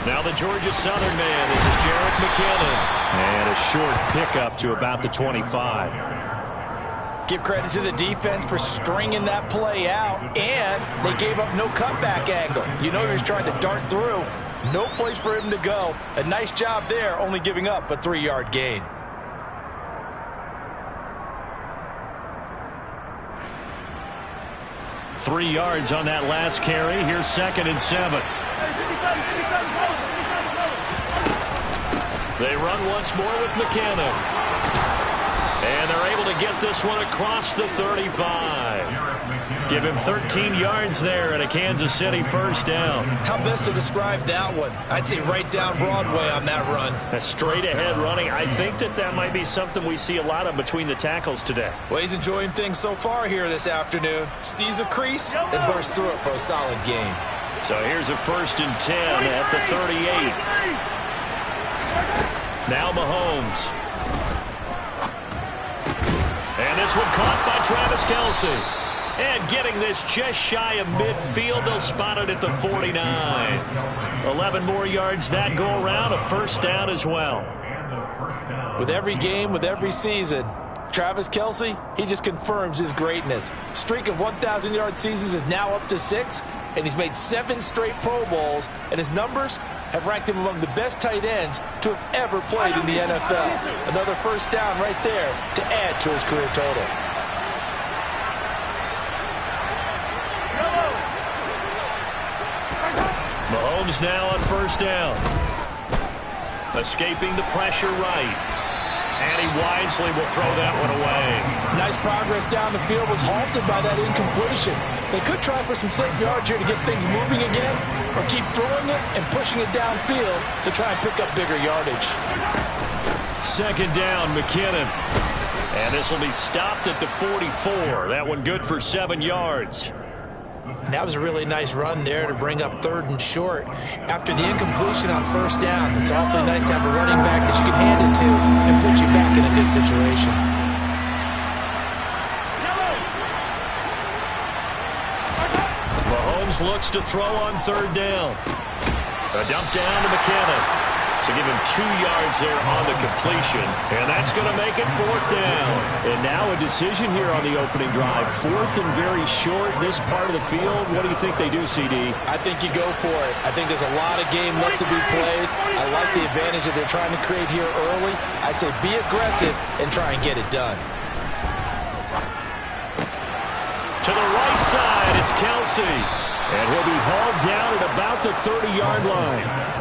Now the Georgia Southern man. This is Jerick McKinnon. And a short pickup to about the 25. Give credit to the defense for stringing that play out, and they gave up no cutback angle. You know he was trying to dart through. No place for him to go. A nice job there, only giving up a 3-yard gain. Three yards on that last carry. Here's 2nd and 7. They run once more with McKinnon. And they're able to get this one across the 35. Give him 13 yards there and a Kansas City first down. How best to describe that one? I'd say right down Broadway on that run. A straight ahead running. I think that might be something we see a lot of between the tackles today. Well, he's enjoying things so far here this afternoon. Sees a crease and bursts through it for a solid gain. So here's a 1st and 10 at the 38. Now Mahomes. And this one caught by Travis Kelce. And getting this just shy of midfield. They'll spot it at the 49. 11 more yards that go around. A first down as well. With every game, with every season, Travis Kelce, he just confirms his greatness. Streak of 1,000-yard seasons is now up to 6, and he's made 7 straight Pro Bowls, and his numbers have ranked him among the best tight ends to have ever played in the NFL. Another first down right there to add to his career total. Mahomes now on first down. Escaping the pressure right. And he wisely will throw that one away. Nice progress down the field, was halted by that incompletion. They could try for some safe yards here to get things moving again, or keep throwing it and pushing it downfield to try and pick up bigger yardage. 2nd down, McKinnon. And this will be stopped at the 44. That one good for 7 yards. And that was a really nice run there to bring up 3rd and short. After the incompletion on first down, it's awfully nice to have a running back that you can hand it to and put you back in a good situation. Mahomes looks to throw on 3rd down. A dump down to McKinnon. So give him 2 yards there on the completion. And that's going to make it 4th down. And now a decision here on the opening drive. 4th and very short, this part of the field. What do you think they do, CD? I think you go for it. I think there's a lot of game left to be played. I like the advantage that they're trying to create here early. I say be aggressive and try and get it done. To the right side, it's Kelce. And he'll be hauled down at about the 30-yard line.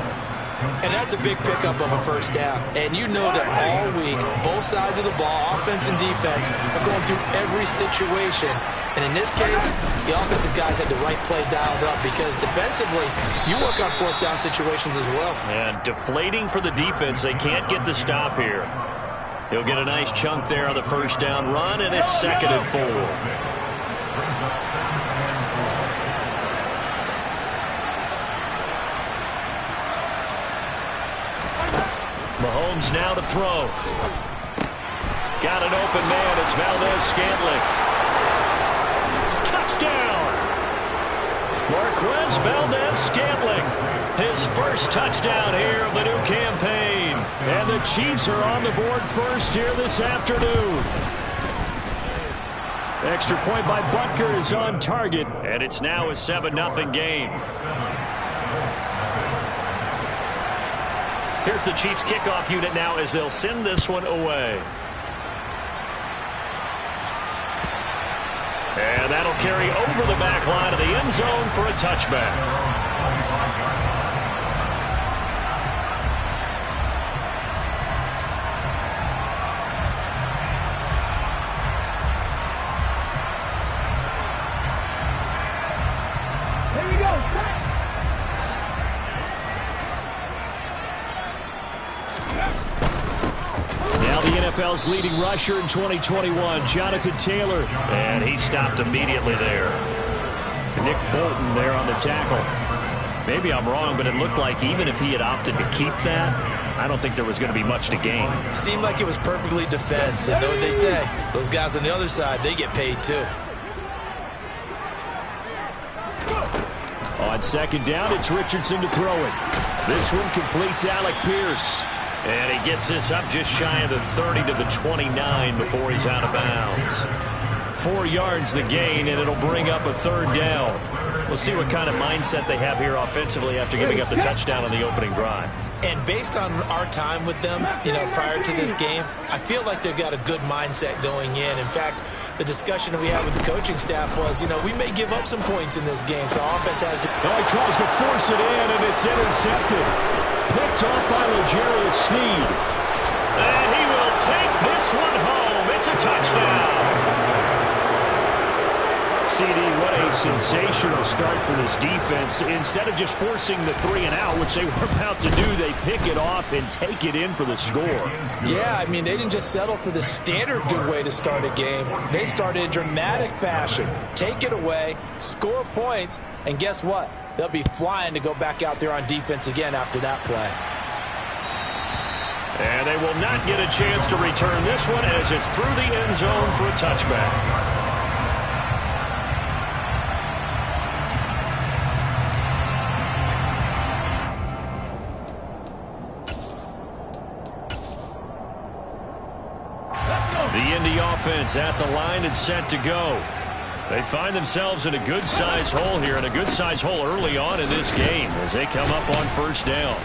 And that's a big pickup of a first down. And you know that all week, both sides of the ball, offense and defense, are going through every situation. And in this case, the offensive guys had the right play dialed up because defensively, you work on 4th down situations as well. And deflating for the defense. They can't get the stop here. He'll get a nice chunk there on the first down run, and it's 2nd and 4. Mahomes now to throw. Got an open man. It's Valdez-Scantling. Touchdown! Marquez Valdez-Scantling. His first touchdown here of the new campaign. And the Chiefs are on the board first here this afternoon. Extra point by Butker is on target. And it's now a 7-0 game. Here's the Chiefs kickoff unit now as they'll send this one away. And that'll carry over the back line of the end zone for a touchback. NFL's leading rusher in 2021, Jonathan Taylor. And he stopped immediately there. Nick Bolton there on the tackle. Maybe I'm wrong, but it looked like even if he had opted to keep that, I don't think there was going to be much to gain. Seemed like it was perfectly defense. And know what they say, those guys on the other side, they get paid too. On 2nd down, it's Richardson to throw it. This one completes Alec Pierce. And he gets this up just shy of the 30 to the 29 before he's out of bounds. 4 yards the gain, and it'll bring up a third down. We'll see what kind of mindset they have here offensively after giving up the touchdown on the opening drive. And based on our time with them, prior to this game, I feel like they've got a good mindset going in. In fact, the discussion that we had with the coaching staff was, we may give up some points in this game, so offense has to... Oh, he tries to force it in, and it's intercepted. Picked off by L'Jarius Sneed. And he will take this one home. It's a touchdown. CD, what a sensational start for this defense. Instead of just forcing the 3 and out, which they were about to do, they pick it off and take it in for the score. Yeah, they didn't just settle for the standard good way to start a game. They started in dramatic fashion. Take it away, score points, and guess what? They'll be flying to go back out there on defense again after that play. And they will not get a chance to return this one as it's through the end zone for a touchback. The Indy offense at the line and set to go. They find themselves in a good-sized hole here, and a good-sized hole early on in this game as they come up on first down.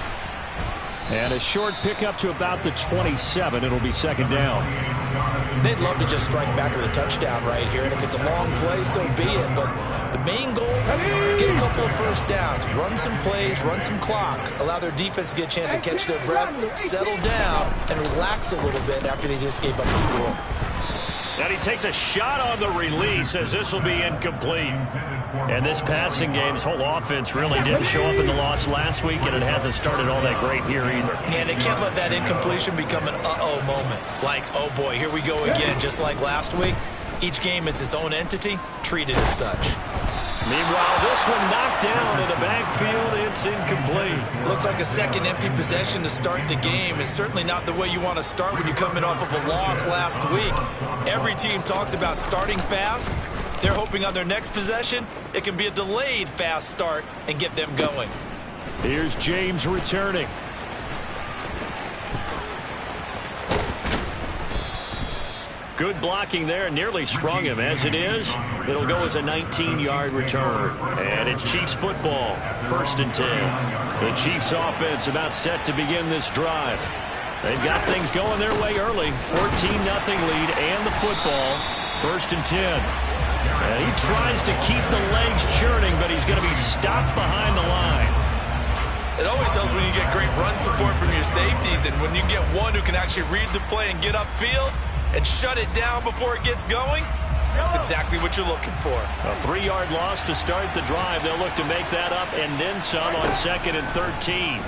And a short pickup to about the 27. It'll be second down. They'd love to just strike back with a touchdown right here, and if it's a long play, so be it. But the main goal, get a couple of first downs, run some plays, run some clock, allow their defense to get a chance to catch their breath, settle down, and relax a little bit after they just gave up the score. And he takes a shot on the release as this will be incomplete. And this passing game's whole offense really didn't show up in the loss last week, and it hasn't started all that great here either. And they can't let that incompletion become an uh-oh moment. Like, oh boy, here we go again, just like last week. Each game is its own entity, treated as such. Meanwhile, this one knocked down in the backfield. It's incomplete. Looks like a second empty possession to start the game. It's certainly not the way you want to start when you're coming off of a loss last week. Every team talks about starting fast. They're hoping on their next possession, it can be a delayed fast start and get them going. Here's James returning. Good blocking there, nearly sprung him. As it is, it'll go as a 19-yard return. And it's Chiefs football, 1st and 10. The Chiefs offense about set to begin this drive. They've got things going their way early. 14-0 lead and the football, 1st and 10. And he tries to keep the legs churning, but he's going to be stopped behind the line. It always helps when you get great run support from your safeties, and when you get one who can actually read the play and get upfield and shut it down before it gets going, that's exactly what you're looking for. A 3-yard loss to start the drive. They'll look to make that up and then some on 2nd and 13.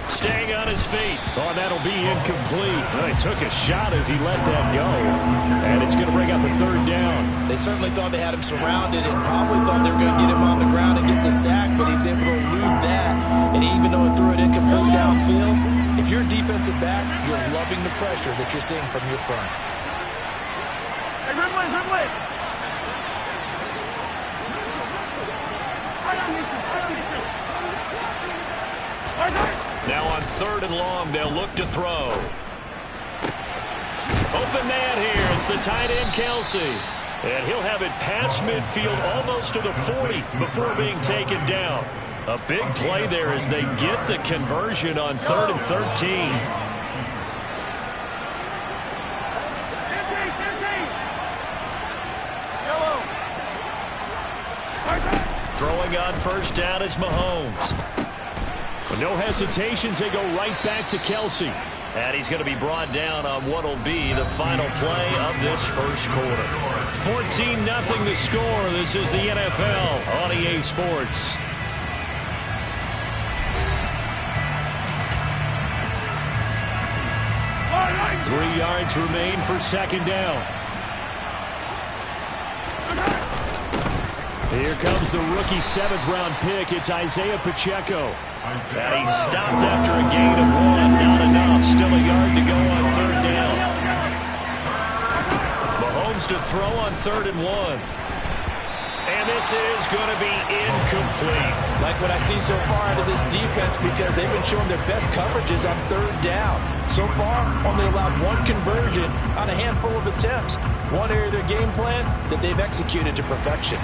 Staying on his feet. Oh, that'll be incomplete. Well, he took a shot as he let that go. And it's going to bring up a 3rd down. They certainly thought they had him surrounded and probably thought they were going to get him on the ground and get the sack, but he was able to elude that. And even though it threw it incomplete downfield, if you're a defensive back, you're loving the pressure that you're seeing from your front. Hey, good play, good play. Now on 3rd and long, they'll look to throw. Open man here. It's the tight end, Kelce. And he'll have it past midfield almost to the 40 before being taken down. A big play there as they get the conversion on 3rd and 13. Throwing on 1st down is Mahomes. With no hesitations, they go right back to Kelce. And he's going to be brought down on what will be the final play of this first quarter. 14-0 the score. This is the NFL on EA Sports. All right. 3 yards remain for 2nd down. Here comes the rookie 7th-round pick. It's Isaiah Pacheco. And he's stopped after a gain of 1. Not enough. Still a yard to go on 3rd down. Mahomes to throw on 3rd and 1. And this is going to be incomplete. Like what I see so far out of this defense, because they've been showing their best coverages on third down. So far, only allowed one conversion on a handful of attempts. One area of their game plan that they've executed to perfection.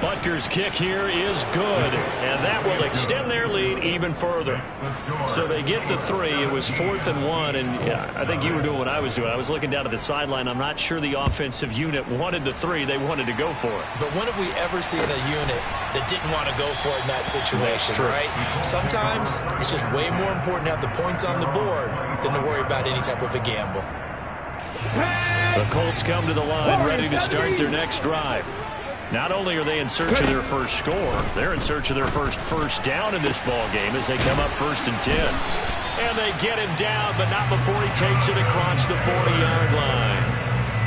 Butker's kick here is good, and that will extend their lead even further. So they get the 3. It was 4th and 1, and yeah, I think you were doing what I was doing. I was looking down at the sideline. I'm not sure the offensive unit wanted the 3. They wanted to go for it. But when have we ever seen a unit that didn't want to go for it in that situation, right? Sometimes it's just way more important to have the points on the board than to worry about any type of a gamble. The Colts come to the line ready to start their next drive. Not only are they in search of their first score, they're in search of their first down in this ball game as they come up 1st and 10. And they get him down, but not before he takes it across the 40-yard line.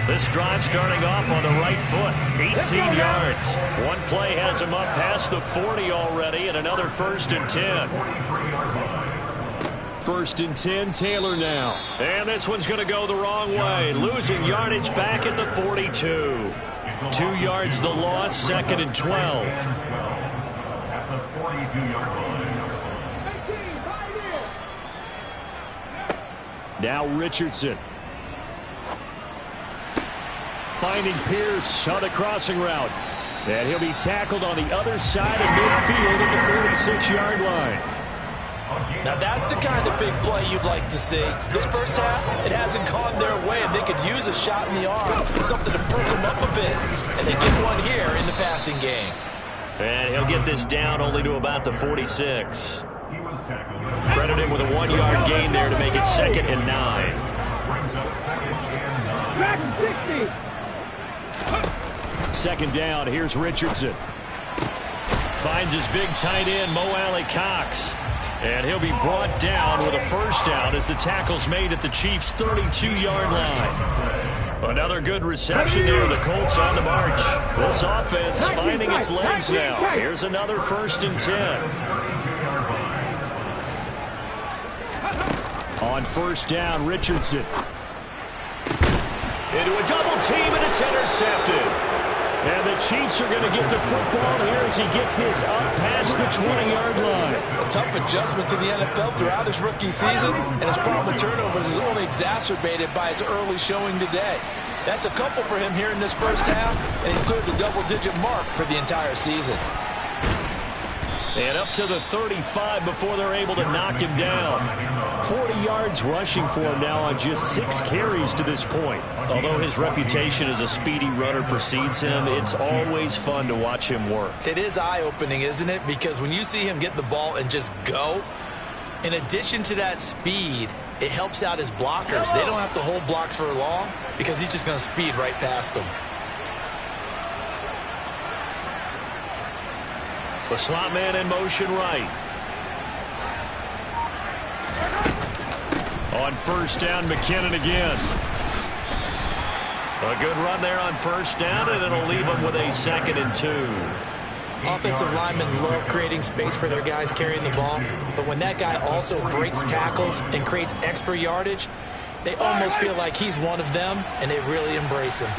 This drive starting off on the right foot, 18 yards. One play has him up past the 40 already, and another 1st and 10. 1st and 10, Taylor now. And this one's going to go the wrong way, losing yardage back at the 42. 2 yards the loss, 2nd and 12. Now Richardson. Finding Pierce on the crossing route. And he'll be tackled on the other side of midfield at the 46-yard line. Now that's the kind of big play you'd like to see. This first half, it hasn't gone their way, and they could use a shot in the arm, something to perk them up a bit. And they get one here in the passing game. And he'll get this down only to about the 46. Credit him with a 1-yard gain there to make it 2nd and 9. Second down, here's Richardson. Finds his big tight end, Mo Alley-Cox. And he'll be brought down with a first down as the tackle's made at the Chiefs' 32-yard line. Another good reception there. The Colts on the march. This offense finding its legs now. Here's another 1st and 10. On first down, Richardson. Into a double team, and it's intercepted. And the Chiefs are going to get the football here as he gets this up past the 20-yard line. A tough adjustment to the NFL throughout his rookie season, and his problem with turnovers is only exacerbated by his early showing today. That's a couple for him here in this first half, and he's cleared the double-digit mark for the entire season. And up to the 35 before they're able to knock him down. 40 yards rushing for him now on just 6 carries to this point. Although his reputation as a speedy runner precedes him, it's always fun to watch him work. It is eye-opening, isn't it? Because when you see him get the ball and just go, in addition to that speed, it helps out his blockers. They don't have to hold blocks for long because he's just going to speed right past them. The slot man in motion right. On first down, McKinnon again. A good run there on first down, and it'll leave them with a 2nd and 2. Offensive linemen love creating space for their guys carrying the ball, but when that guy also breaks tackles and creates extra yardage, they almost feel like he's one of them, and they really embrace him.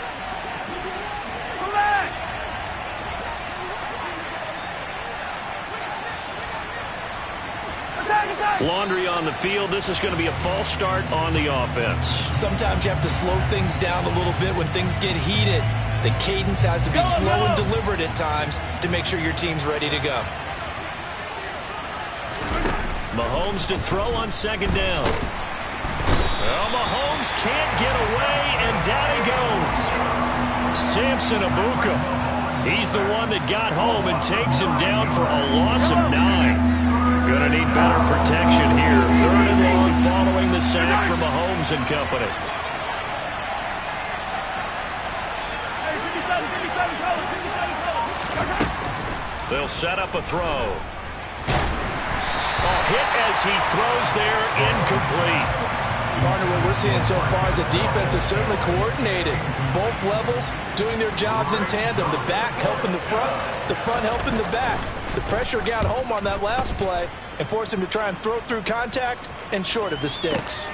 Laundry on the field. This is going to be a false start on the offense. Sometimes you have to slow things down a little bit when things get heated. The cadence has to be slow and deliberate at times to make sure your team's ready to go. Mahomes to throw on 2nd down. Well, Mahomes can't get away, and down he goes. Samson Abuka. He's the one that got home and takes him down for a loss of 9. Going to need better protection here. 3rd and long following the sack from Mahomes and company. They'll set up a throw. A hit as he throws there, incomplete. Partner, what we're seeing so far is the defense is certainly coordinated. Both levels doing their jobs in tandem. The back helping the front helping the back. The pressure got home on that last play and forced him to try and throw through contact and short of the sticks.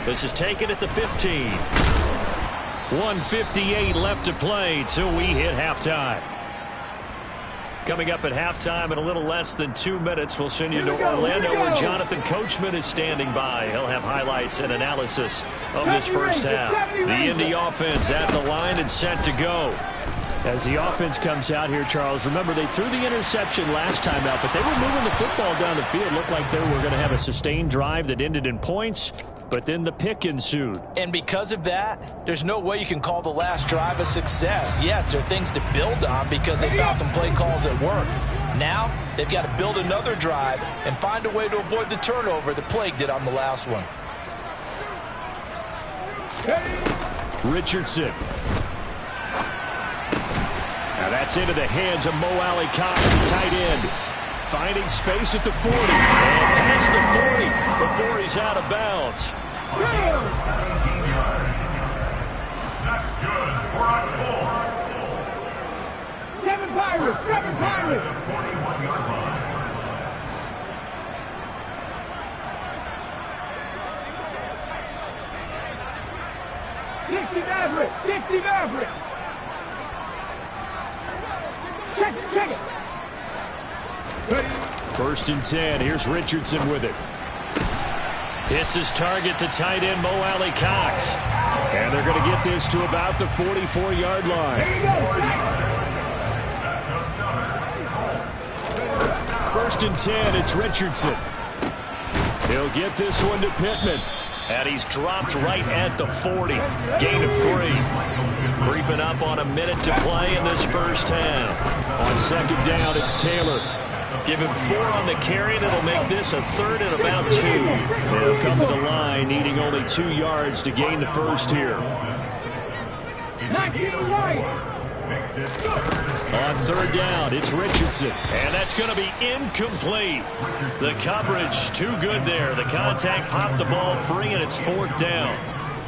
This is taken at the 15. 1:58 left to play till we hit halftime. Coming up at halftime in a little less than 2 minutes, we'll send you to Orlando where Jonathan Coachman is standing by. He'll have highlights and analysis of this first half. The Indy offense at the line and set to go. As the offense comes out here, Charles, remember they threw the interception last time out, but they were moving the football down the field. Looked like they were going to have a sustained drive that ended in points, but then the pick ensued. And because of that, there's no way you can call the last drive a success. Yes, there are things to build on because they found some play calls that work. Now, they've got to build another drive and find a way to avoid the turnover that plagued it on the last one. Richardson. Now that's into the hands of Mo Alley-Cox, the tight end. Finding space at the 40. And past the 40 before he's out of bounds. That's good for a Colts. 7 Pirates, 7 Pirates. 41-yard line. Maverick, 60 Maverick. Check it. First and 10. Here's Richardson with it. Hits his target, the tight end, Mo Alley-Cox. And they're going to get this to about the 44-yard line. First and 10. It's Richardson. He'll get this one to Pittman. And he's dropped right at the 40. Gain of 3. Creeping up on a minute to play in this first half. On second down, it's Taylor. Give him 4 on the carry, and it'll make this a third and about 2. They'll come to the line, needing only 2 yards to gain the first here. On third down, it's Richardson. And that's going to be incomplete. The coverage too good there. The contact popped the ball free, and it's 4th down.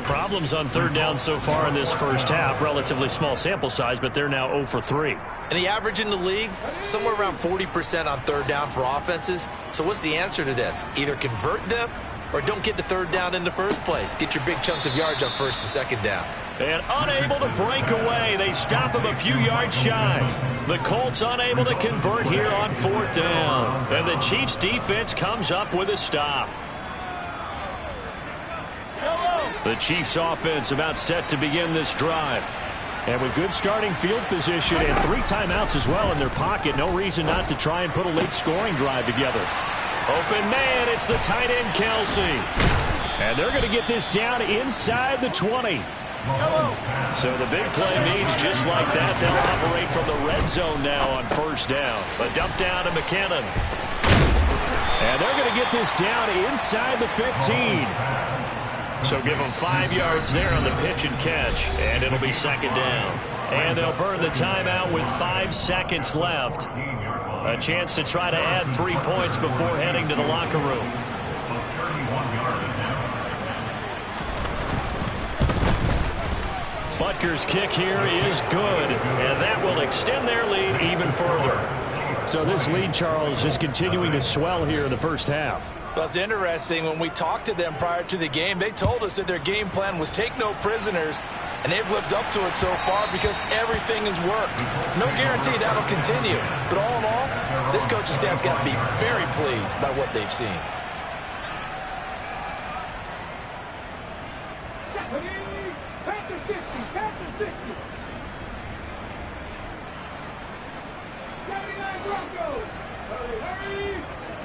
Problems on third down so far in this first half. Relatively small sample size, but they're now 0 for 3. And the average in the league, somewhere around 40% on third down for offenses. So what's the answer to this? Either convert them or don't get to third down in the first place. Get your big chunks of yards on first and second down. And unable to break away. They stop him a few yards shy. The Colts unable to convert here on 4th down. And the Chiefs defense comes up with a stop. The Chiefs offense about set to begin this drive. And with good starting field position and 3 timeouts as well in their pocket, no reason not to try and put a late scoring drive together. Open man, it's the tight end Kelsey. And they're going to get this down inside the 20. So the big play means just like that, they'll operate from the red zone now on first down. A dump down to McKinnon. And they're going to get this down inside the 15. So give them 5 yards there on the pitch and catch, and it'll be second down. And they'll burn the timeout with 5 seconds left. A chance to try to add 3 points before heading to the locker room. Butker's kick here is good, and that will extend their lead even further. So this lead, Charles, is continuing to swell here in the first half. Well, it's interesting. When we talked to them prior to the game, they told us that their game plan was take no prisoners, and they've lived up to it so far because everything has worked. No guarantee that'll continue. But all in all, this coaching staff's got to be very pleased by what they've seen.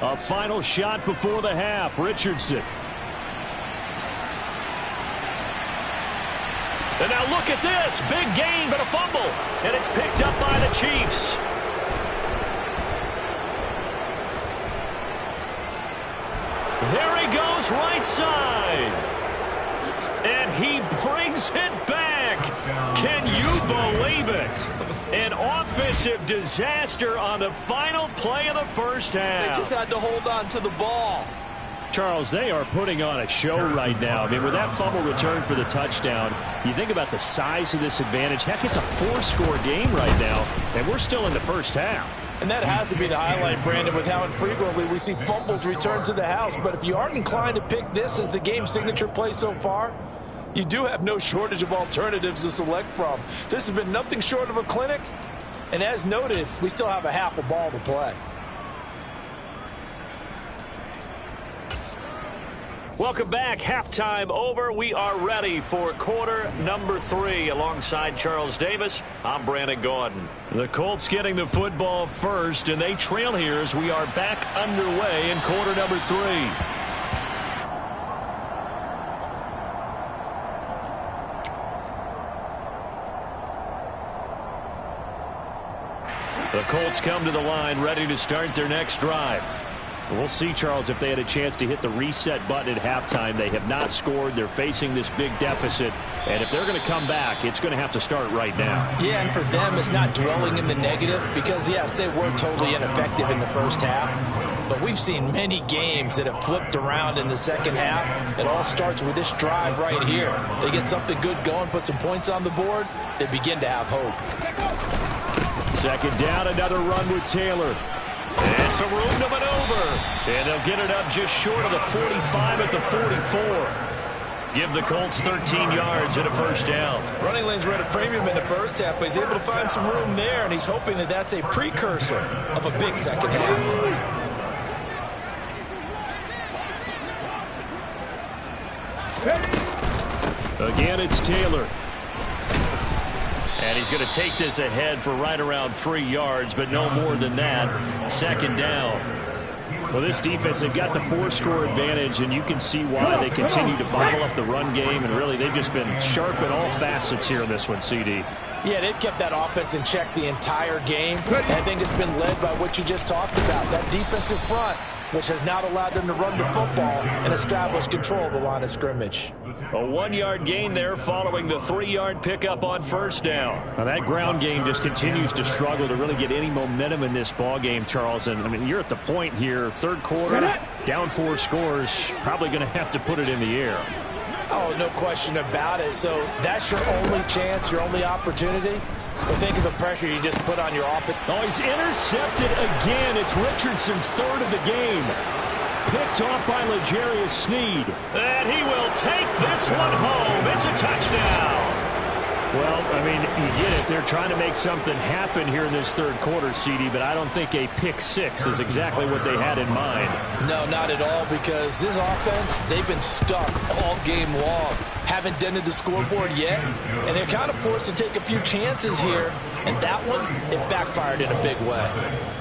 A final shot before the half. Richardson. And now look at this. Big gain, but a fumble. And it's picked up by the Chiefs. There he goes, right side. And he brings it back. Can you believe it? An offensive disaster on the final play of the first half. They just had to hold on to the ball. Charles, they are putting on a show right now. I mean, with that fumble return for the touchdown, you think about the size of this advantage. Heck, it's a 4-score game right now, and we're still in the first half. And that has to be the highlight, Brandon, with how infrequently we see fumbles return to the house. But if you aren't inclined to pick this as the game signature play so far, you do have no shortage of alternatives to select from. This has been nothing short of a clinic. And as noted, we still have a half a ball to play. Welcome back. Halftime over. We are ready for quarter number 3. Alongside Charles Davis, I'm Brandon Gaudin. The Colts getting the football first, and they trail here as we are back underway in quarter number 3. The Colts come to the line ready to start their next drive. We'll see, Charles, if they had a chance to hit the reset button at halftime. They have not scored. They're facing this big deficit. And if they're going to come back, it's going to have to start right now. Yeah, and for them, it's not dwelling in the negative because, yes, they were totally ineffective in the first half. But we've seen many games that have flipped around in the second half. It all starts with this drive right here. They get something good going, put some points on the board, they begin to have hope. Second down, another run with Taylor. And some room to maneuver. And they'll get it up just short of the 45 at the 44. Give the Colts 13 yards and a first down. Running lanes were at a premium in the first half, but he's able to find some room there, and he's hoping that that's a precursor of a big second half. Again, it's Taylor. And he's going to take this ahead for right around 3 yards, but no more than that. Second down. Well, this defense, they've got the 4-score advantage, and you can see why they continue to bottle up the run game. And really, they've just been sharp in all facets here in this one, CD. Yeah, they've kept that offense in check the entire game. And I think it's been led by what you just talked about, that defensive front, which has not allowed them to run the football and establish control of the line of scrimmage. A 1-yard gain there following the 3-yard pickup on first down. Now that ground game just continues to struggle to really get any momentum in this ball game, Charles. And I mean, you're at the point here, third quarter, down 4 scores, probably going to have to put it in the air. Oh, no question about it. So that's your only chance, your only opportunity. But think of the pressure you just put on your offense. Oh, he's intercepted again. It's Richardson's third of the game. Picked off by L'Jarius Sneed. And he will take this one home. It's a touchdown. Well, I mean, you get it. They're trying to make something happen here in this third quarter, CD, but I don't think a pick 6 is exactly what they had in mind. No, not at all, because this offense, they've been stuck all game long. Haven't dented the scoreboard yet, and they're kind of forced to take a few chances here, and that one, it backfired in a big way.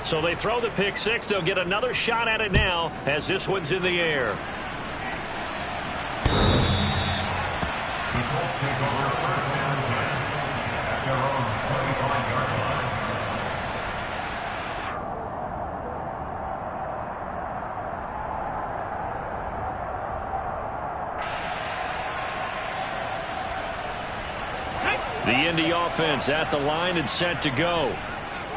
So they throw the pick 6. They'll get another shot at it now as this one's in the air. The Indy offense at the line and set to go.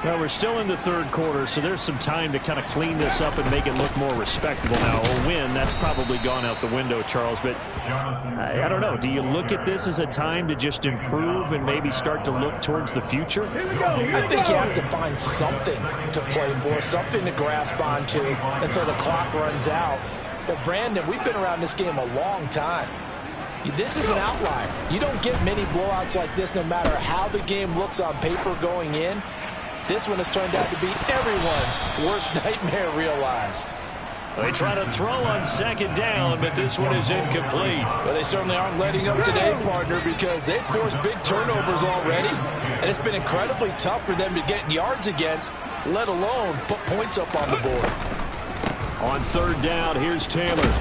Well, we're still in the third quarter, so there's some time to kind of clean this up and make it look more respectable now. A win, that's probably gone out the window, Charles, but I don't know. Do you look at this as a time to just improve and maybe start to look towards the future? I think you have to find something to play for, something to grasp onto until the clock runs out. But, Brandon, we've been around this game a long time. This is an outlier. You don't get many blowouts like this no matter how the game looks on paper going in. This one has turned out to be everyone's worst nightmare realized. They try to throw on second down, but this one is incomplete. Well, they certainly aren't letting up today, partner, because they've forced big turnovers already, and it's been incredibly tough for them to get yards against, let alone put points up on the board. On third down, here's Taylor.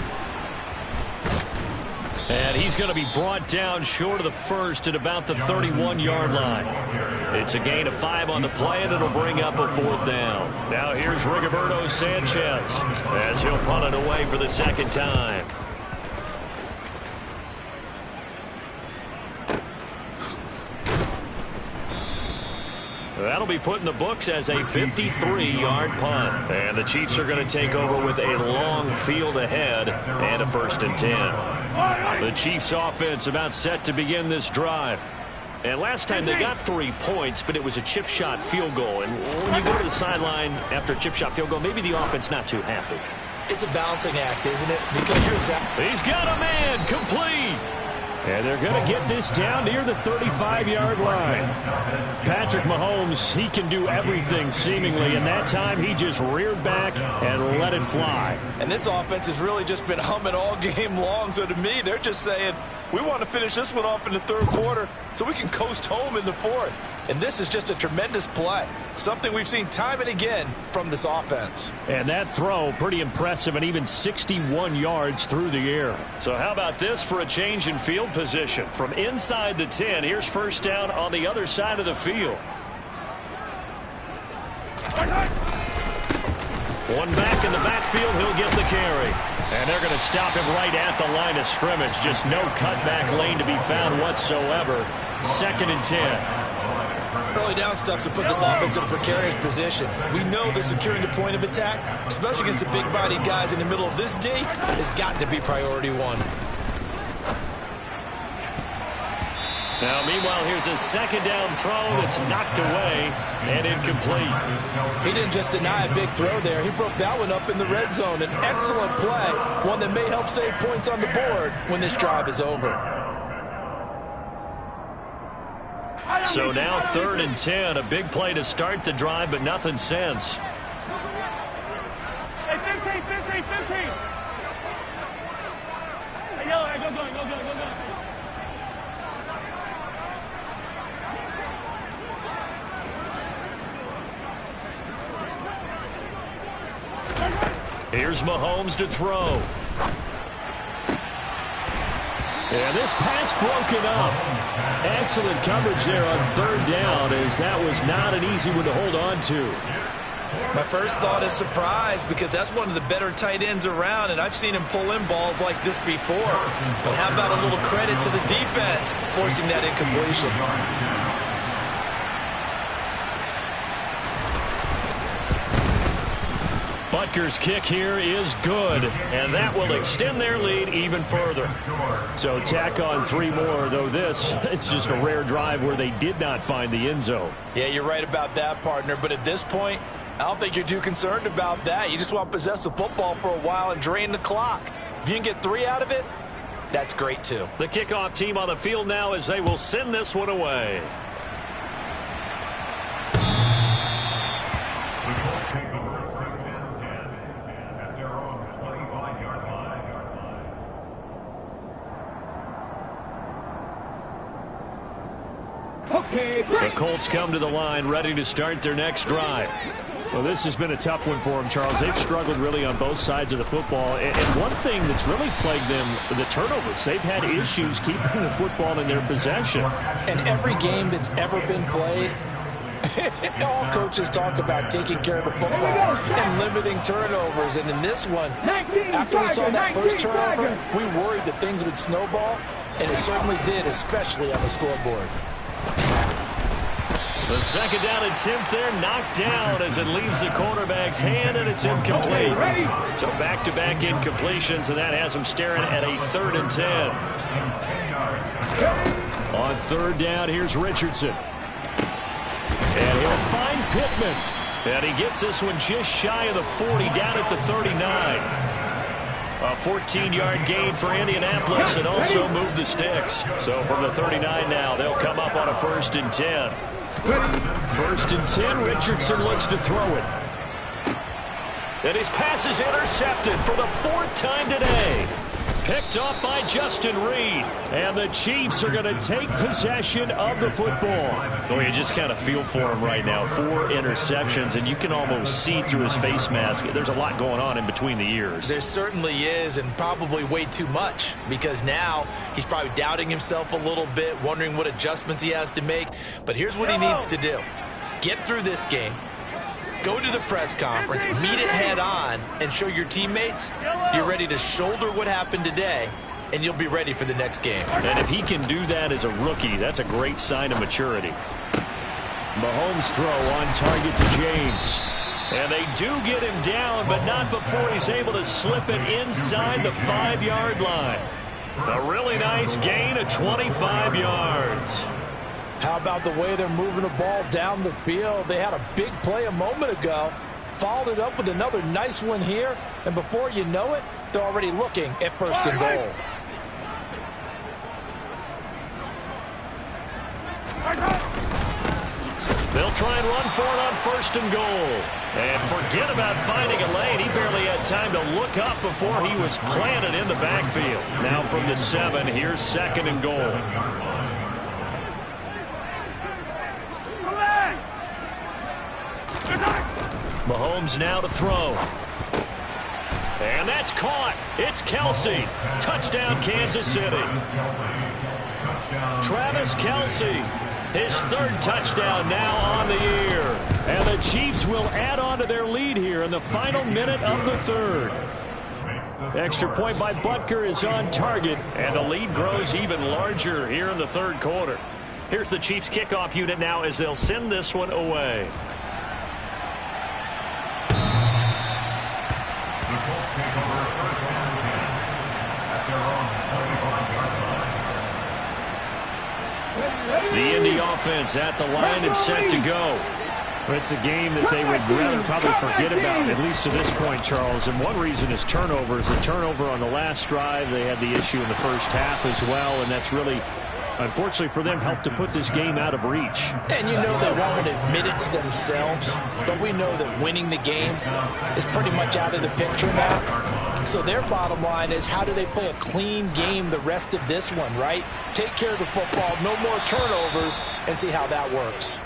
And he's going to be brought down short of the first at about the 31-yard line. It's a gain of 5 on the play, and it'll bring up a 4th down. Now here's Rigoberto Sanchez as he'll punt it away for the second time. That'll be put in the books as a 53-yard punt. And the Chiefs are going to take over with a long field ahead and a 1st and 10. The Chiefs offense about set to begin this drive. And last time they got 3 points, but it was a chip shot field goal. And when you go to the sideline after a chip shot field goal, maybe the offense not too happy. It's a balancing act, isn't it? Because you're exactly... He's got a man complete. And they're going to get this down near the 35-yard line. Patrick Mahomes, he can do everything seemingly, and that time he just reared back and let it fly. And this offense has really just been humming all game long, so to me, they're just saying, we want to finish this one off in the 3rd quarter so we can coast home in the 4th. And this is just a tremendous play, something we've seen time and again from this offense. And that throw, pretty impressive, and even 61 yards through the air. So how about this for a change in field position? From inside the 10, here's 1st down on the other side of the field. One back in the backfield, he'll get the carry. And they're going to stop him right at the line of scrimmage. Just no cutback lane to be found whatsoever. 2nd and 10. Early down stuff to put this offense in a precarious position. We know that securing the point of attack, especially against the big-bodied guys in the middle of this D, has got to be priority 1. Now, meanwhile, here's a 2nd down throw that's knocked away and incomplete. He didn't just deny a big throw there. He broke that one up in the red zone. An excellent play, one that may help save points on the board when this drive is over. So now 3rd and 10, a big play to start the drive, but nothing since. Hey, 15. Hey, yo, go. Here's Mahomes to throw. And this pass broken up. Excellent coverage there on 3rd down, as that was not an easy one to hold on to. My first thought is surprise, because that's one of the better tight ends around, and I've seen him pull in balls like this before. But how about a little credit to the defense forcing that incompletion? Butker's kick here is good, and that will extend their lead even further. So tack on 3 more, though this, it's just a rare drive where they did not find the end zone. Yeah, you're right about that, partner, but at this point, I don't think you're too concerned about that. You just want to possess the football for a while and drain the clock. If you can get 3 out of it, that's great too. The kickoff team on the field now as they will send this one away. The Colts come to the line ready to start their next drive. Well, this has been a tough one for them, Charles. They've struggled really on both sides of the football. And one thing that's really plagued them, the turnovers. They've had issues keeping the football in their possession. And every game that's ever been played, all coaches talk about taking care of the football and limiting turnovers. And in this one, after we saw that first turnover, we worried that things would snowball. And it certainly did, especially on the scoreboard. The 2nd down attempt there knocked down as it leaves the quarterback's hand, and it's incomplete. So back-to-back incompletions, and that has them staring at a 3rd and 10. On 3rd down, here's Richardson. And he'll find Pittman. And he gets this one just shy of the 40, down at the 39. A 14-yard gain for Indianapolis, and also move the sticks. So from the 39 now, they'll come up on a 1st and 10. 1st and 10, Richardson looks to throw it. And his pass is intercepted for the 4th time today. Picked off by Justin Reed. And the Chiefs are going to take possession of the football. Oh, you just kind of feel for him right now. 4 interceptions, and you can almost see through his face mask. There's a lot going on in between the ears. There certainly is, and probably way too much, because now he's probably doubting himself a little bit, wondering what adjustments he has to make. But here's what he needs to do. Get through this game. Go to the press conference, meet it head on, and show your teammates you're ready to shoulder what happened today, and you'll be ready for the next game. And if he can do that as a rookie, that's a great sign of maturity. Mahomes' throw on target to James. And they do get him down, but not before he's able to slip it inside the 5-yard line. A really nice gain of 25 yards. How about the way they're moving the ball down the field? They had a big play a moment ago, followed it up with another nice one here, and before you know it, they're already looking at 1st and goal. They'll try and run for it on 1st and goal. And forget about finding a lane. He barely had time to look up before he was planted in the backfield. Now from the 7, here's 2nd and goal. Mahomes now to throw. And that's caught. It's Kelce. Touchdown, Kansas City. Travis Kelce, his 3rd touchdown now on the year. And the Chiefs will add on to their lead here in the final minute of the 3rd. Extra point by Butker is on target, and the lead grows even larger here in the 3rd quarter. Here's the Chiefs kickoff unit now as they'll send this one away. The Indy offense at the line and set to go. It's a game that they would rather probably forget about, at least to this point, Charles. And one reason is turnovers. A turnover on the last drive. They had the issue in the first half as well, and that's really, unfortunately for them, helped to put this game out of reach. And you know they won't admit it to themselves, but we know that winning the game is pretty much out of the picture now. So their bottom line is, how do they play a clean game the rest of this one, right? Take care of the football, no more turnovers, and see how that works.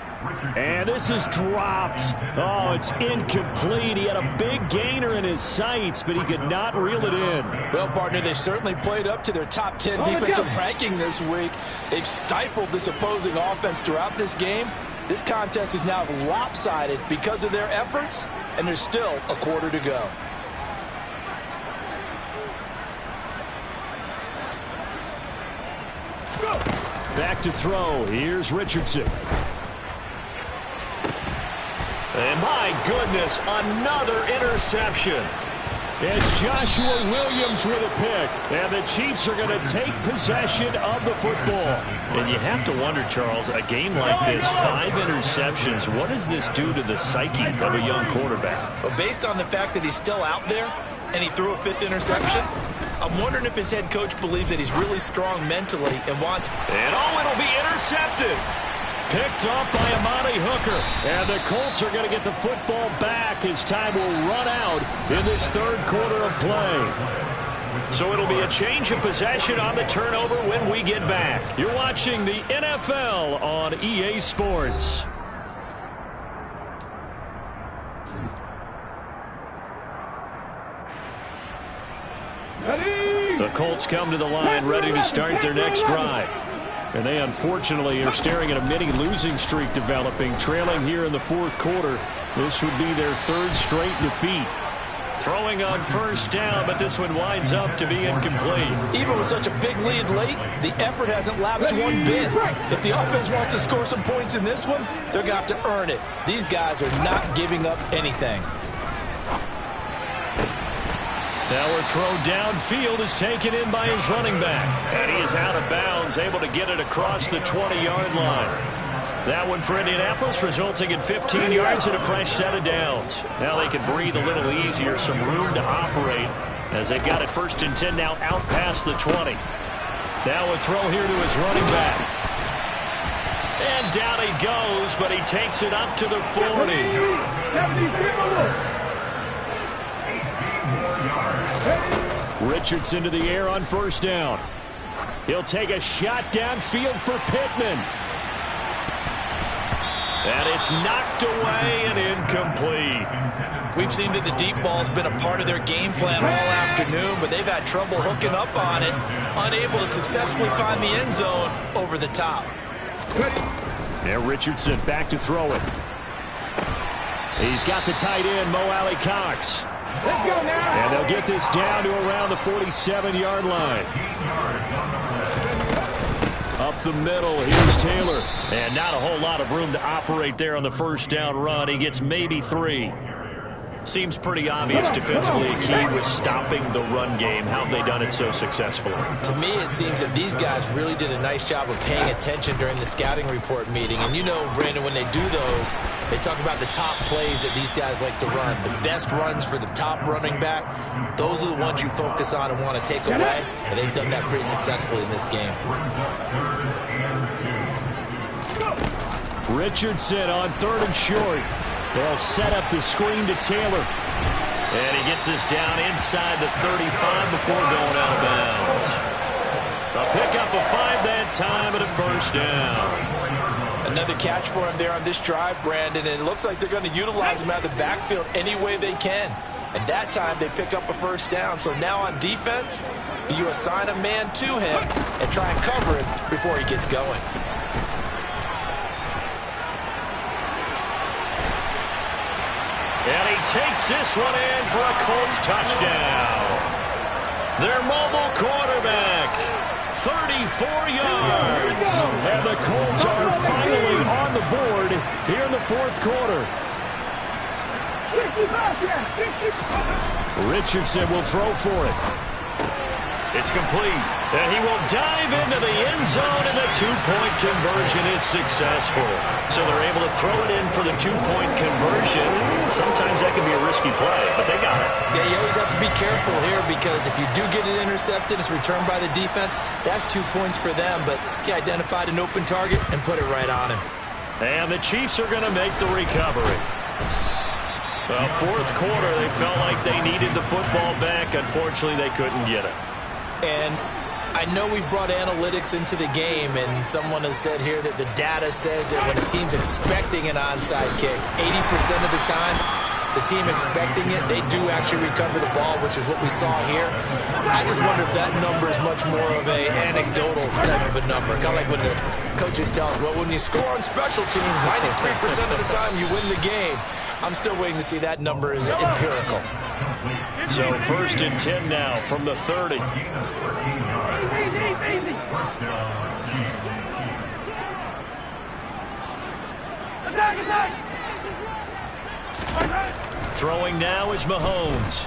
And this is dropped. Oh, it's incomplete. He had a big gainer in his sights, but he could not reel it in. Well, partner, they've certainly played up to their top 10 defensive ranking this week. They've stifled this opposing offense throughout this game. This contest is now lopsided because of their efforts, and there's still a quarter to go. Back to throw. Here's Richardson. And my goodness, another interception. It's Joshua Williams with a pick. And the Chiefs are going to take possession of the football. And you have to wonder, Charles, a game like this, 5 interceptions, what does this do to the psyche of a young quarterback? Well, based on the fact that he's still out there and he threw a 5th interception, I'm wondering if his head coach believes that he's really strong mentally and wants... And oh, it'll be intercepted. Picked off by Amani Hooker. And the Colts are going to get the football back as time will run out in this 3rd quarter of play. So it'll be a change of possession on the turnover when we get back. You're watching the NFL on EA Sports. The Colts come to the line ready to start their next drive. And they unfortunately are staring at a mini losing streak developing, trailing here in the 4th quarter. This would be their 3rd straight defeat. Throwing on 1st down, but this one winds up to be incomplete. Even with such a big lead late, the effort hasn't lapsed one bit. If the offense wants to score some points in this one, they're going to have to earn it. These guys are not giving up anything. Now a throw downfield is taken in by his running back. And he is out of bounds, able to get it across the 20-yard line. That one for Indianapolis, resulting in 15 yards and a fresh set of downs. Now they can breathe a little easier, some room to operate, as they've got it 1st and 10 now out past the 20. Now a throw here to his running back. And down he goes, but he takes it up to the 40. Richardson to the air on first down. He'll take a shot downfield for Pittman. And it's knocked away and incomplete. We've seen that the deep ball's been a part of their game plan all afternoon, but they've had trouble hooking up on it, unable to successfully find the end zone over the top. Now Richardson back to throw it. He's got the tight end, Mo Alley-Cox. Let's go now. And they'll get this down to around the 47-yard line. Up the middle, here's Taylor. And not a whole lot of room to operate there on the first down run. He gets maybe 3. Seems pretty obvious defensively a key was stopping the run game. How have they done it so successfully? To me, it seems that these guys really did a nice job of paying attention during the scouting report meeting. And you know, Brandon, when they do those, they talk about the top plays that these guys like to run. The best runs for the top running back, those are the ones you focus on and want to take away. And they've done that pretty successfully in this game. Richardson on 3rd and short. They'll set up the screen to Taylor. And he gets us down inside the 35 before going out of bounds. A pickup of 5 that time and a first down. Another catch for him there on this drive, Brandon, and it looks like they're going to utilize him out of the backfield any way they can. And that time they pick up a first down. So now on defense, you assign a man to him and try and cover him before he gets going. And he takes this one in for a Colts touchdown. Their mobile quarterback, 34 yards. And the Colts are finally on the board here in the 4th quarter. Richardson will throw for it. It's complete, and he will dive into the end zone, and the 2-point conversion is successful. So they're able to throw it in for the 2-point conversion. Sometimes that can be a risky play, but they got it. Yeah, you always have to be careful here because if you do get it intercepted, it's returned by the defense, that's 2 points for them. But he identified an open target and put it right on him. And the Chiefs are going to make the recovery. Well, 4th quarter, they felt like they needed the football back. Unfortunately, they couldn't get it. And I know we brought analytics into the game, and someone has said here that the data says that when a team's expecting an onside kick, 80% of the time, the team expecting it, they do actually recover the ball, which is what we saw here. I just wonder if that number is much more of an anecdotal type of a number. Kind of like when the coaches tell us, well, when you score on special teams, 93% of the time you win the game. I'm still waiting to see that number is empirical. So 1st and 10 now from the 30. Throwing now is Mahomes.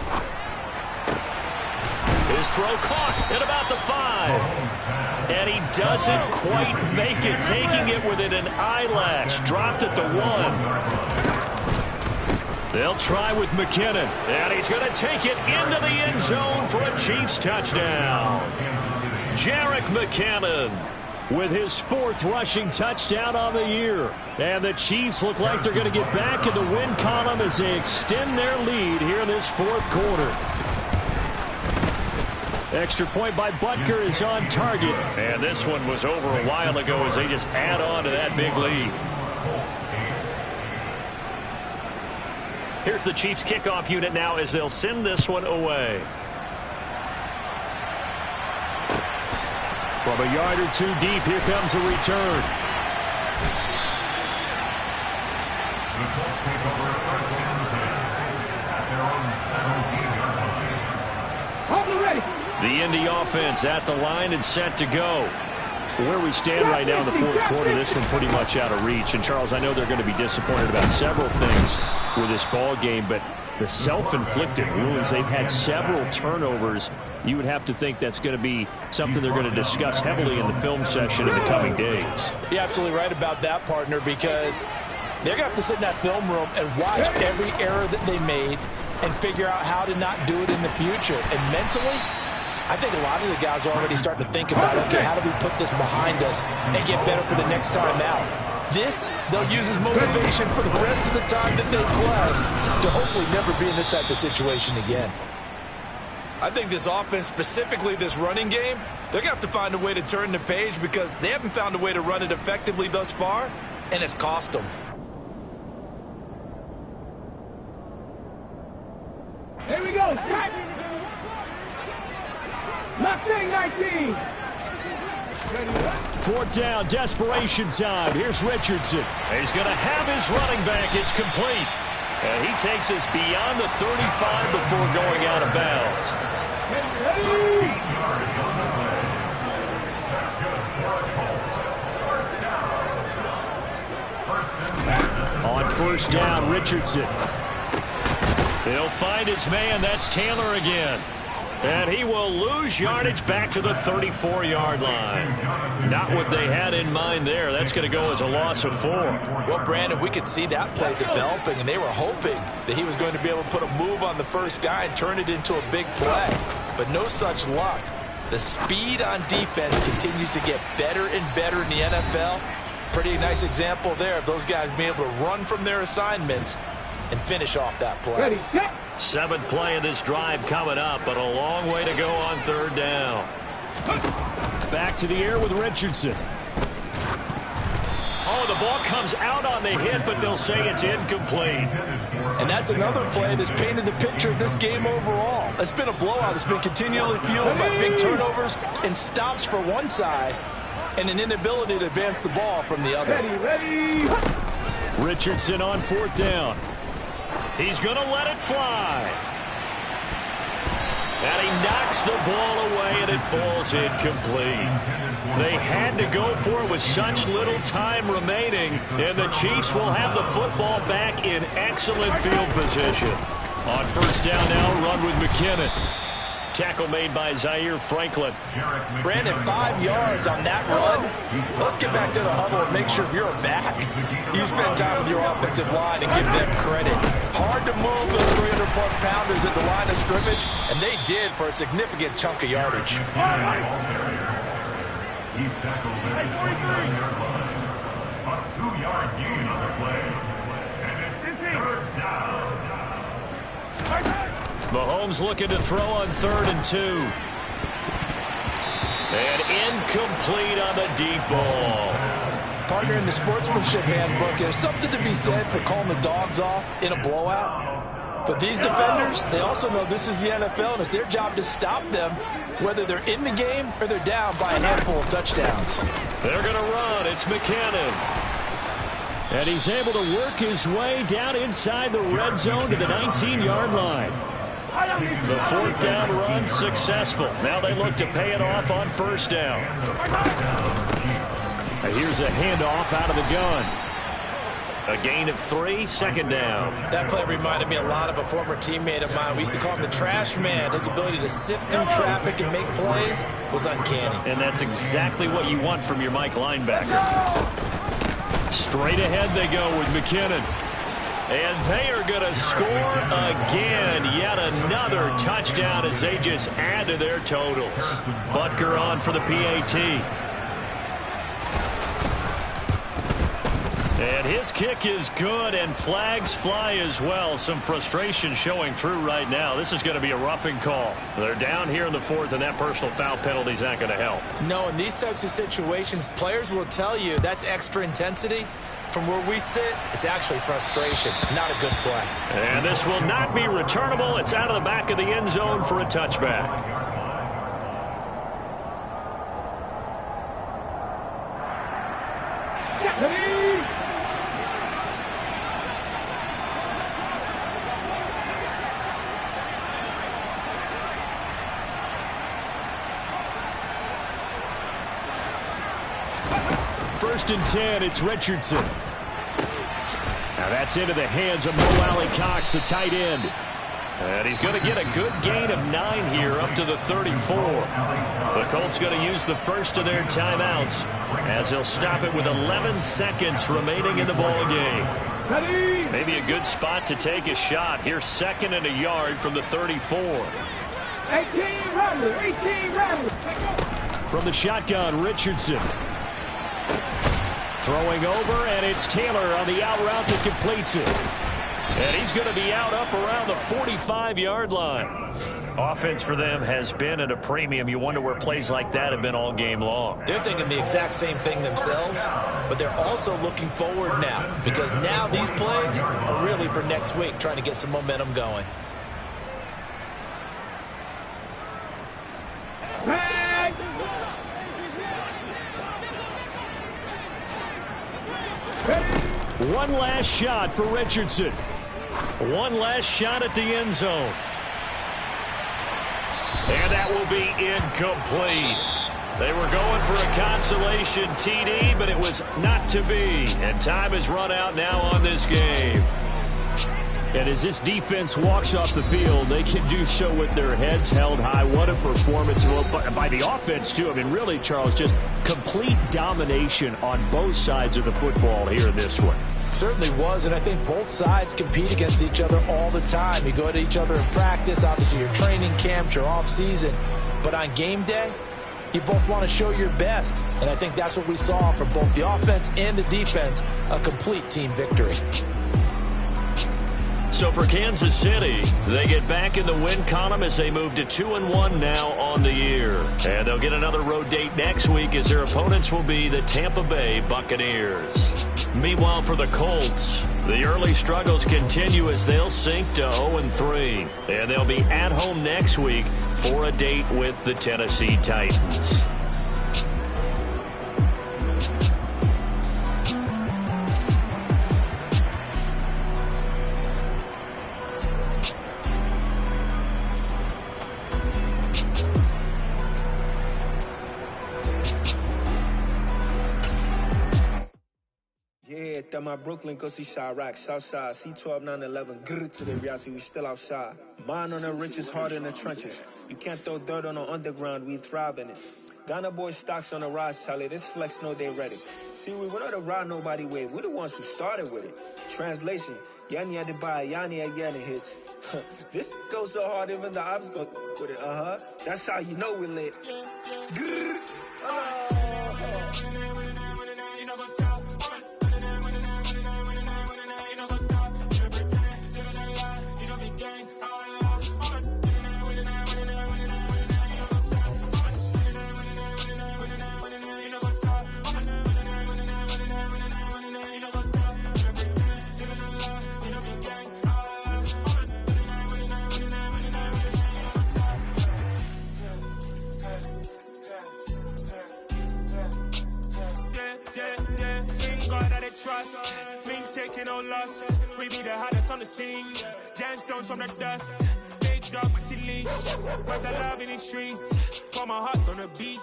His throw caught at about the 5. And he doesn't quite make it, taking it within an eyelash. Dropped at the 1. They'll try with McKinnon, and he's going to take it into the end zone for a Chiefs touchdown. Jerick McKinnon with his 4th rushing touchdown on the year. And the Chiefs look like they're going to get back in the win column as they extend their lead here in this 4th quarter. Extra point by Butker is on target. And this one was over a while ago as they just add on to that big lead. Here's the Chiefs kickoff unit now as they'll send this one away. From a yard or 2 deep, here comes a return. The Indy offense at the line and set to go. Where we stand right now in the 4th quarter, this one pretty much out of reach. And, Charles, I know they're going to be disappointed about several things with this ball game, but the self-inflicted wounds, they've had several turnovers. You would have to think that's going to be something they're going to discuss heavily in the film session in the coming days. You're absolutely right about that, partner, because they're going to have to sit in that film room and watch every error that they made and figure out how to not do it in the future. And mentally, I think a lot of the guys are already starting to think about, okay, how do we put this behind us and get better for the next time out? This, they'll use as motivation for the rest of the time that they play to hopefully never be in this type of situation again. I think this offense, specifically this running game, they're going to have to find a way to turn the page because they haven't found a way to run it effectively thus far, and it's cost them. Here we go. Left thing, 19. Fourth down, desperation time. Here's Richardson. He's going to have his running back. It's complete. And he takes us beyond the 35 before going out of bounds. On first down, Richardson. He'll find his man. That's Taylor again. And he will lose yardage back to the 34-yard line. Not what they had in mind there. That's going to go as a loss of 4. Well, Brandon, we could see that play developing, and they were hoping that he was going to be able to put a move on the first guy and turn it into a big play. But no such luck. The speed on defense continues to get better and better in the NFL. Pretty nice example there of those guys being able to run from their assignments and finish off that play. Ready, set. 7th play of this drive coming up, but a long way to go on third down. Back to the air with Richardson. Oh, the ball comes out on the hit, but they'll say it's incomplete. And that's another play that's painted the picture of this game overall. It's been a blowout. It's been continually fueled by big turnovers and stops for one side and an inability to advance the ball from the other. Ready. Richardson on fourth down. He's going to let it fly. And he knocks the ball away, and it falls incomplete. They had to go for it with such little time remaining, and the Chiefs will have the football back in excellent field position. On first down now, run with McKinnon. Tackle made by Zaire Franklin. Brandon, 5 yards on that run. Let's get back to the huddle and make sure if you're a back, you spend time with your offensive line and give them credit. Hard to move those 300-plus pounders at the line of scrimmage, and they did for a significant chunk of yardage. He's tackled at the 29-yard line. A 2-yard gain on the play. And it's third down. Mahomes looking to throw on 3rd and 2. And incomplete on the deep ball. Partner, in the sportsmanship handbook, there's something to be said for calling the dogs off in a blowout. But these defenders, they also know this is the NFL, and it's their job to stop them, whether they're in the game or they're down by a handful of touchdowns. They're going to run. It's McKinnon. And he's able to work his way down inside the red zone to the 19-yard line. The fourth down run successful. Now they look to pay it off on first down. Here's a handoff out of the gun. A gain of 3, second down. That play reminded me a lot of a former teammate of mine. We used to call him the trash man. His ability to sift through traffic and make plays was uncanny. And that's exactly what you want from your Mike linebacker. Straight ahead they go with McKinnon. And they are going to score again. Yet another touchdown as they just add to their totals. Butker on for the PAT. And his kick is good, and flags fly as well. Some frustration showing through right now. This is going to be a roughing call. They're down here in the 4th, and that personal foul penalty is not going to help. No, in these types of situations, players will tell you that's extra intensity. From where we sit, it's actually frustration, not a good play. And this will not be returnable. It's out of the back of the end zone for a touchback. First and 10, it's Richardson. Now that's into the hands of Mo Alley-Cox, the tight end. And he's going to get a good gain of 9 here up to the 34. The Colts going to use the first of their timeouts as they'll stop it with 11 seconds remaining in the ball game. Maybe a good spot to take a shot. Here's 2nd and a yard from the 34. 18 runners, 18 runners. From the shotgun, Richardson. Throwing over, and it's Taylor on the out route that completes it. And he's going to be out up around the 45-yard line. Offense for them has been at a premium. You wonder where plays like that have been all game long. They're thinking the exact same thing themselves, but they're also looking forward now, because now these plays are really for next week, trying to get some momentum going. One last shot for Richardson. One last shot at the end zone. And that will be incomplete. They were going for a consolation TD, but it was not to be. And time has run out now on this game. And as this defense walks off the field, they can do so with their heads held high. What a performance by the offense, too. I mean, really, Charles, just complete domination on both sides of the football here in this one. Certainly was, and I think both sides compete against each other all the time. You go to each other in practice, obviously your training camps, your off-season. But on game day, you both want to show your best. And I think that's what we saw from both the offense and the defense, a complete team victory. So for Kansas City, they get back in the win column as they move to 2-1 now on the year. And they'll get another road date next week as their opponents will be the Tampa Bay Buccaneers. Meanwhile, for the Colts, the early struggles continue as they'll sink to 0-3. And they'll be at home next week for a date with the Tennessee Titans. That my Brooklyn, go see Chirac, Southside, C12, 911, grrr to the reality, we still outside. Mine on the riches, hard in the trenches. You can't throw dirt on the underground, we thrive in it. Ghana boys stocks on the rise, Charlie, this flex know they ready. See, we were not a ride nobody wave, we the ones who started with it. Translation, Yanni had to buy, Yanni again hits. This goes so hard, even the ops go with it, That's how you know we lit. Grrr, trust, me taking no loss. We be the hottest on the scene. Gemstones from the dust. Big dog with your leash. Where's the love in the streets? Pour my heart on the beat.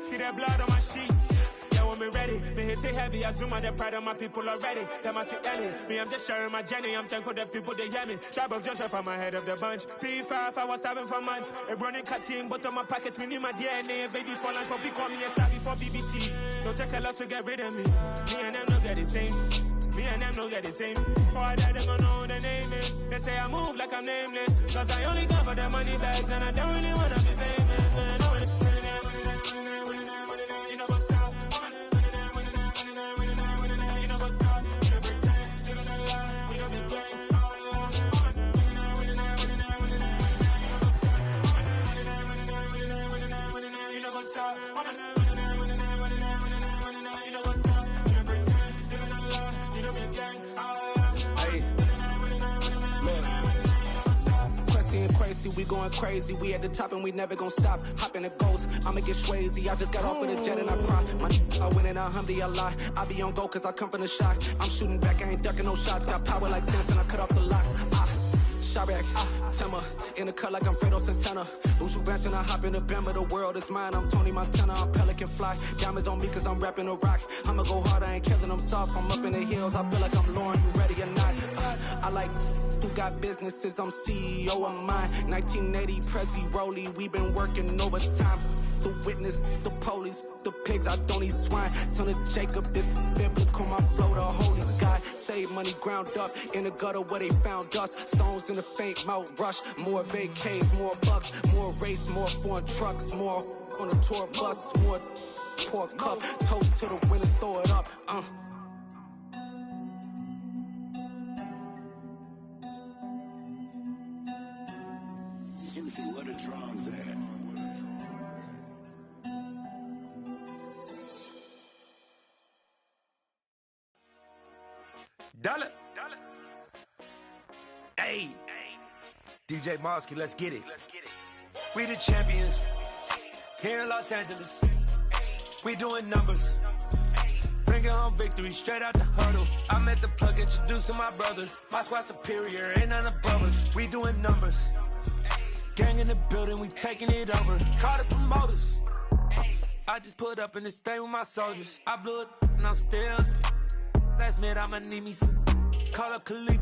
See that blood on my sheets. Yeah, when we ready, me hit it heavy. I zoom out the pride of my people already. Them I see Ellie. Me, I'm just sharing my journey. I'm thankful that people they hear me. Tribe of Joseph, I'm ahead of the bunch. P5, I was starving for months. A running cutscene, but on my pockets, me need my DNA. Baby for lunch, but we call me a star before BBC. Don't take a lot to get rid of me. Me and them don't get the same. Me and them don't get the same. Boy, that them don't know who the name is. They say I move like I'm nameless. Cause I only come for the money bags and I don't really wanna be famous. Man, you know what's up. You know what's up. You don't pretend. Living a lie. We don't be gang. You know what's up. We going crazy, we at the top and we never gonna stop. Hop in a ghost, I'ma get swayzy. I just got off with a jet and I cry. I win in a Humvee, I lie. I be on go cause I come from the shot. I'm shooting back, I ain't ducking no shots. Got power like Samson, I cut off the locks. Chirac, Timmer, in the cut like I'm Fredo Santana. Buju Banton, I hop in the Bama, the world is mine. I'm Tony Montana, I'm Pelican Fly. Diamonds on me cause I'm rapping a rock. I'ma go hard, I ain't killing them soft. I'm up in the hills, I feel like I'm Lauren, you ready or not? I like who got businesses, I'm CEO of mine. 1980, Prezi Rolly, we been working overtime. The witness, the police, the pigs, I don't eat swine. Son of Jacob, this biblical, my flow, the holy God. Save money ground up in the gutter where they found us. Stones in the faint mouth rush. More vacays, more bucks, more race, more foreign trucks, more on a tour bus, more pour cup. Toast to the winners, throw it up. Juicy, what a Dollar. Hey. DJ Mosky, let's get it. We the champions. Here in Los Angeles. We doing numbers. Bringing home victory straight out the huddle. I met the plug, introduced to my brother. My squad superior, ain't none above us. We doing numbers. Gang in the building, we taking it over. Call the promoters. I just put up in this thing with my soldiers. I blew it and I'm still. Last minute I'ma need me some. Call up Khalifa.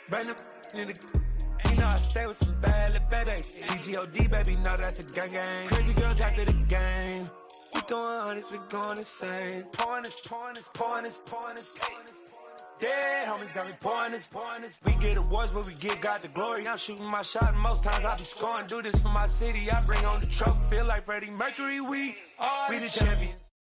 Bring them in the. You know I stay with some bad little baby. TGOD baby, know that's a gang gang. Crazy girls after the game. We going honest, we going insane. Pouring this. Dead homies got me pouring this. We get awards, but we give God the glory. I'm shooting my shot, and most times I be scoring. Do this for my city, I bring on the trophy. Feel like Freddie Mercury, we the champions.